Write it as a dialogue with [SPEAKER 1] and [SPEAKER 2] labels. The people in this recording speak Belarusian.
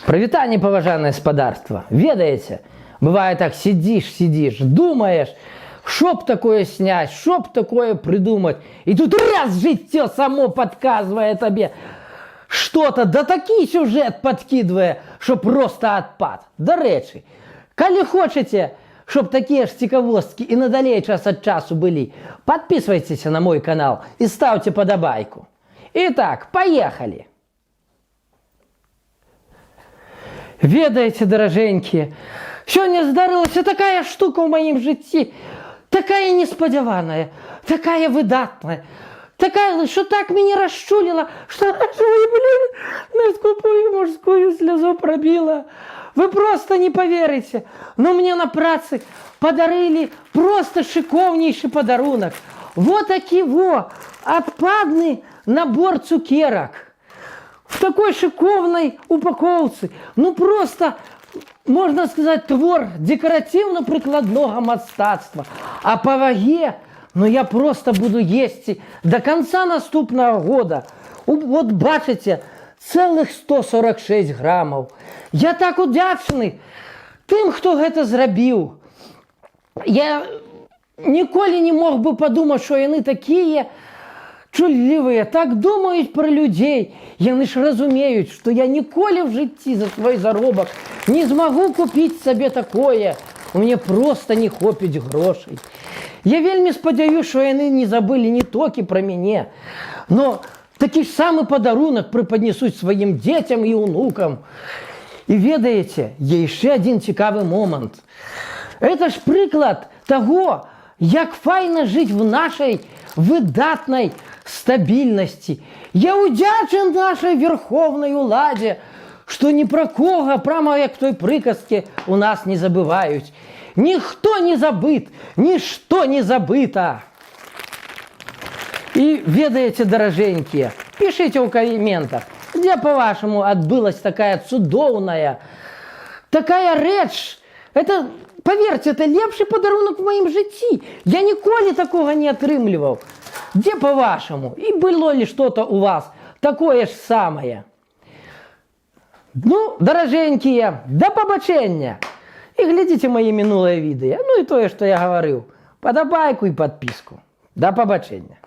[SPEAKER 1] Прывітанне, паважанае спадарства. Ведаеце, бывае так, сидишь, думаешь, что б такое снять, что б такое придумать. И тут раз жыццё само подказывает тебе что-то, да такі сюжет подкидывая, что просто отпад. Дарэчы, калі хочаце, чтоб такие ж цікавосткі и надалей час от часу были, подписывайтесь на мой канал и ставьте подобайку. Итак, поехали. Ведаеце, даражэнькія, сёння здарылася такая штука ў маім жыцці, такая неспадзяваная, такая выдатная, такая, что так меня расчулила, что на скупую мужскую слезу пробила. Вы просто не поверите, но мне на працы подарили просто шиковнейший подарунок. Вот таки отпадный набор цукерок. В такой шиковной упаковці. Ну просто, можна сказати, твор декоративно-прикладного мастацтва. А по ваге, ну я просто буду есці до конца наступного года. Вот бачите, целых 146 граммов. Я так удзячны тым, хто гэта зрабіў. Я ніколі не мог бы подумать, что яны такие чуллівыя, так думаюць про людей. Яны ж разумеюць, что я ніколі в жыцці за свой заробак не змагу купіць сабе такое. У мне просто не хопіць грошай. Я вельмі спадзяюсь, что яны не забыли не толькі про мяне, но такі ж самы падарунак преподнесуць сваім дзецям і унукам. І ведаеце, є яшчэ один цікавы момант. Это ж прыклад того, як файна жыць в нашай выдатнай стабільнасці. Я удзячен нашай верховнай уладзе, што ні пра кога, прямо як той прыказке, у нас не забываюць. Ніхто не забыт, нішто не забыта. І ведаеце, даражэнькія, пішыце ў каментах, где, по-вашему, отбылась такая цудоўная, такая рэч. Это, поверьте, это лепший подарунок в моем жыцці. Я ніколі такого не атрымліваў. Где, по-вашему? И было ли что-то у вас такое ж самое? Ну, даражэнькія, до побачення. И глядите мои минулые видео. Ну и то, что я говорил. Подобайку и подписку. До побачення.